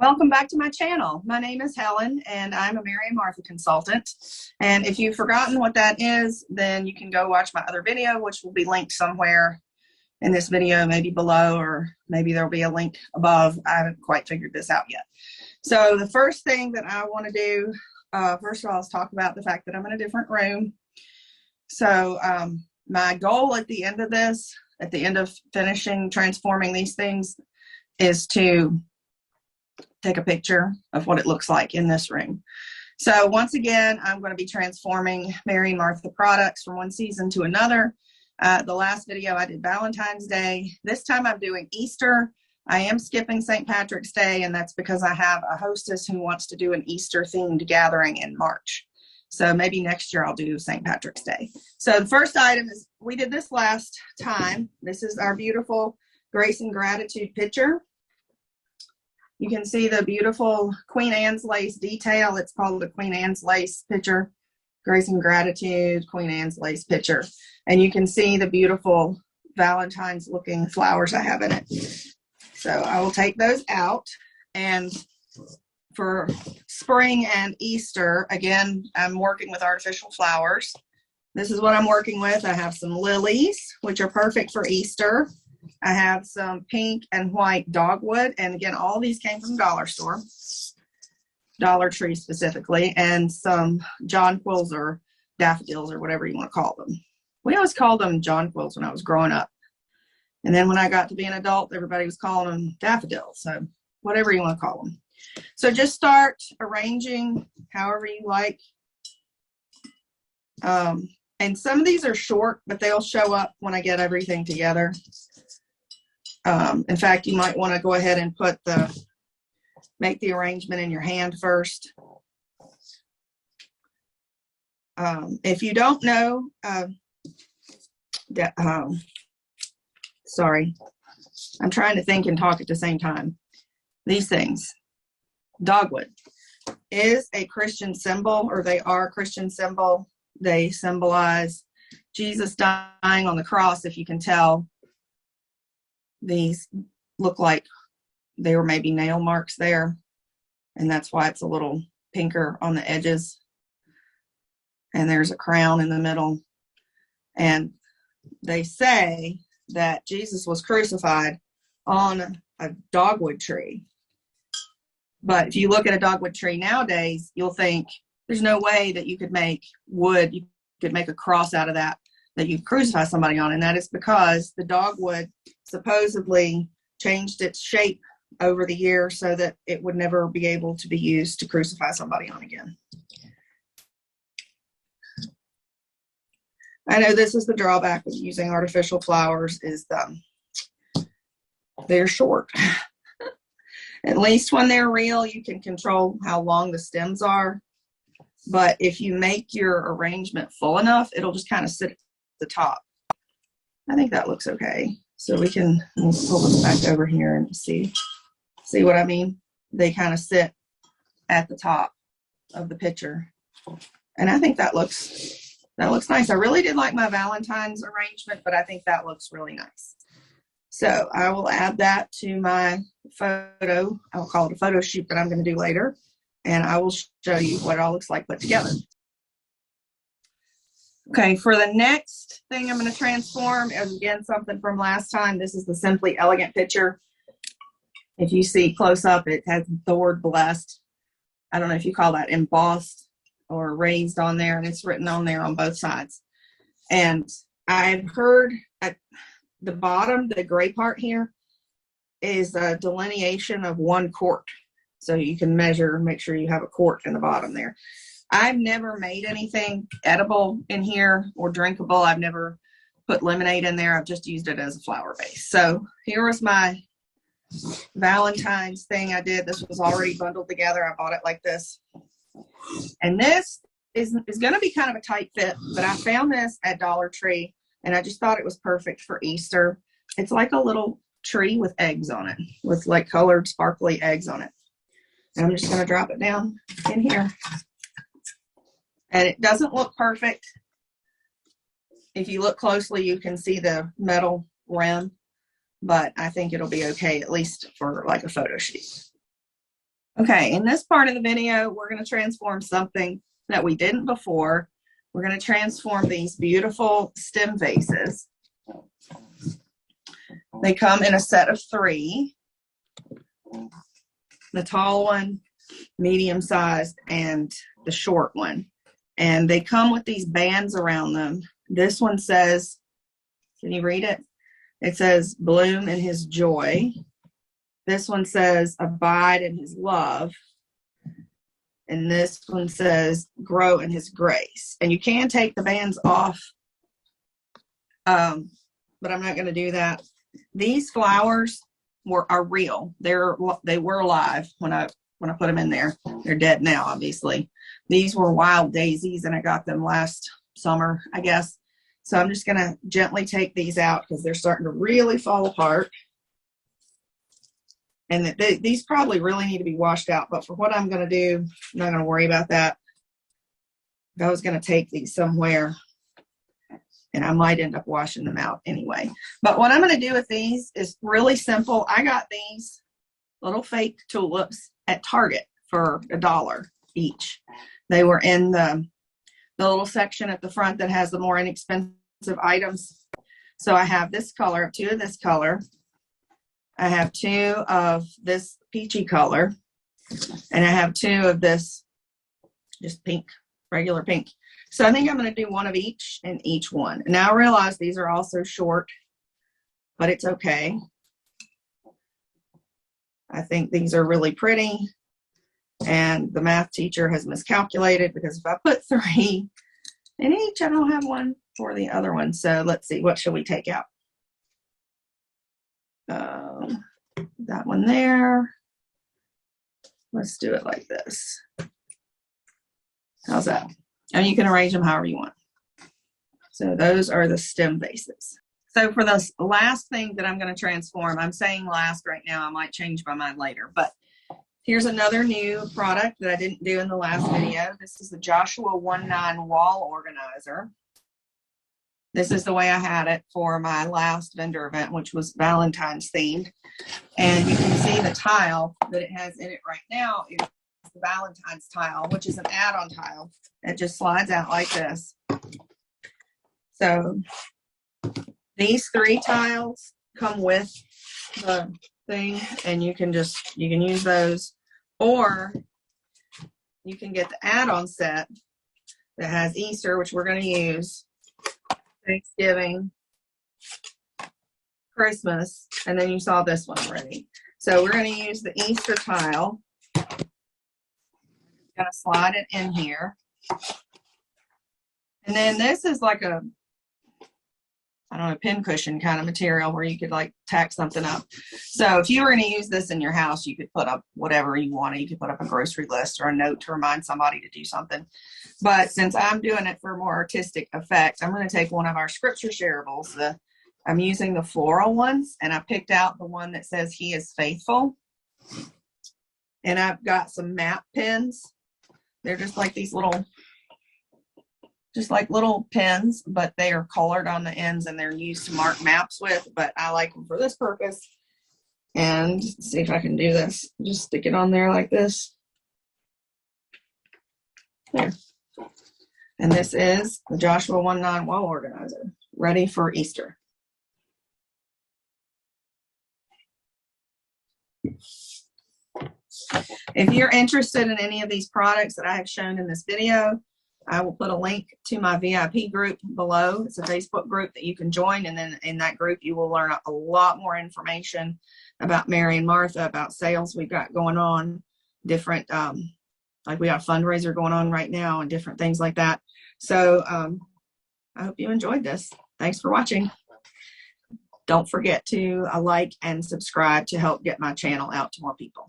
Welcome back to my channel. My name is Helen and I'm a Mary and Martha consultant. And if you've forgotten what that is, then you can go watch my other video, which will be linked somewhere in this video, maybe below, or maybe there'll be a link above. I haven't quite figured this out yet. So the first thing that I want to do, first of all, is talk about the fact that I'm in a different room. So my goal at the end of this, at the end of finishing transforming these things, is to take a picture of what it looks like in this room. So once again, I'm going to be transforming Mary and Martha products from one season to another. The last video I did Valentine's Day. This time I'm doing Easter. I am skipping St. Patrick's Day, and that's because I have a hostess who wants to do an Easter themed gathering in March. So maybe next year I'll do St. Patrick's Day. So the first item is, we did this last time. This is our beautiful Grace and Gratitude picture. You can see the beautiful Queen Anne's lace detail. It's called the Queen Anne's lace picture. Grace and Gratitude, Queen Anne's lace picture. And you can see the beautiful Valentine's looking flowers I have in it. So I will take those out. And for spring and Easter, again, I'm working with artificial flowers. This is what I'm working with. I have some lilies, which are perfect for Easter. I have some pink and white dogwood, and again, all these came from dollar store, Dollar Tree specifically, and some jonquils or daffodils or whatever you want to call them. We always called them jonquils when I was growing up, and then when I got to be an adult, everybody was calling them daffodils, so whatever you want to call them. So just start arranging however you like. And some of these are short, but they'll show up when I get everything together. In fact, you might want to go ahead and make the arrangement in your hand first. If you don't know, sorry, I'm trying to think and talk at the same time. These things, dogwood is a Christian symbol, or they are a Christian symbol. They symbolize Jesus dying on the cross. If you can tell, these look like they were maybe nail marks there, and that's why it's a little pinker on the edges. And there's a crown in the middle. And they say that Jesus was crucified on a dogwood tree. But if you look at a dogwood tree nowadays, you'll think there's no way that you could make wood, you could make a cross out of that you crucify somebody on. And that is because the dogwood supposedly changed its shape over the years so that it would never be able to be used to crucify somebody on again. I know this is the drawback of using artificial flowers, is they're short. At least when they're real, you can control how long the stems are. But if you make your arrangement full enough, it'll just kind of sit at the top. I think that looks okay. So we'll pull this back over here and see what I mean. They kind of sit at the top of the picture. And I think that looks nice. I really did like my Valentine's arrangement, but I think that looks really nice. So I will add that to my photo. I'll call it a photo shoot that I'm going to do later. And I will show you what it all looks like put together. Okay, for the next thing I'm going to transform is, again, something from last time. This is the Simply Elegant picture. If you see close up, it has the word blessed. I don't know if you call that embossed or raised on there, and it's written on there on both sides. And I've heard at the bottom, the gray part here, is a delineation of 1 quart. So you can measure and make sure you have a quart in the bottom there. I've never made anything edible in here or drinkable. I've never put lemonade in there. I've just used it as a flower base. So here was my Valentine's thing I did. This was already bundled together. I bought it like this. And this is going to be kind of a tight fit, but I found this at Dollar Tree, and I just thought it was perfect for Easter. It's like a little tree with eggs on it, with like colored sparkly eggs on it. And I'm just going to drop it down in here. And it doesn't look perfect. If you look closely, you can see the metal rim, but I think it'll be okay, at least for like a photo shoot. Okay, in this part of the video, we're going to transform something that we didn't before. We're going to transform these beautiful stem vases. They come in a set of 3. The tall one, medium sized, and the short one. And they come with these bands around them. This one says, can you read it? It says, bloom in his joy. This one says, abide in his love. And this one says, grow in his grace. And you can take the bands off, but I'm not going to do that. These flowers are real. They were alive when I put them in there. They're dead now, obviously. These were wild daisies, and I got them last summer, I guess. So I'm just going to gently take these out because they're starting to really fall apart. And these probably really need to be washed out. But for what I'm going to do, I'm not going to worry about that. If I was going to take these somewhere, and I might end up washing them out anyway. But what I'm going to do with these is really simple. I got these little fake tulips at Target for $1 each. They were in the little section at the front that has the more inexpensive items. So I have this color, 2 of this color. I have 2 of this peachy color. And I have 2 of this just pink, regular pink. So I think I'm going to do 1 of each in each one. Now I realize these are also short, but it's okay. I think these are really pretty. And the math teacher has miscalculated because if I put 3 in each, I don't have 1 for the other one. So let's see, what should we take out? That one there. Let's do it like this. How's that? And you can arrange them however you want. So those are the stem vases. So for the last thing that I'm going to transform, I'm saying last right now, I might change my mind later, but here's another new product that I didn't do in the last video. This is the Joshua 19 wall organizer. This is the way I had it for my last vendor event, which was Valentine's themed. And you can see the tile that it has in it right now is the Valentine's tile, which is an add-on tile. It just slides out like this. So these 3 tiles come with the thing, and you can use those, or you can get the add-on set that has Easter, which we're going to use, Thanksgiving, Christmas, and then you saw this one already. So we're going to use the Easter tile. Going to slide it in here. And then this is like a, I don't know, pin cushion kind of material where you could like tack something up. So if you were going to use this in your house, you could put up whatever you wanted. You could put up a grocery list or a note to remind somebody to do something. But since I'm doing it for more artistic effect, I'm going to take one of our scripture shareables. I'm using the floral ones, and I picked out the one that says he is faithful. And I've got some map pins. They're just like these little, just like little pins, but they are colored on the ends and they're used to mark maps with, but I like them for this purpose. And see if I can do this. Just stick it on there like this. There. And this is the Joshua 19 wall organizer, ready for Easter. If you're interested in any of these products that I have shown in this video, I will put a link to my VIP group below. It's a Facebook group that you can join, and then in that group you will learn a lot more information about Mary and Martha, about sales we've got going on, different, like we got a fundraiser going on right now and different things like that. So I hope you enjoyed this. Thanks for watching. Don't forget to like and subscribe to help get my channel out to more people.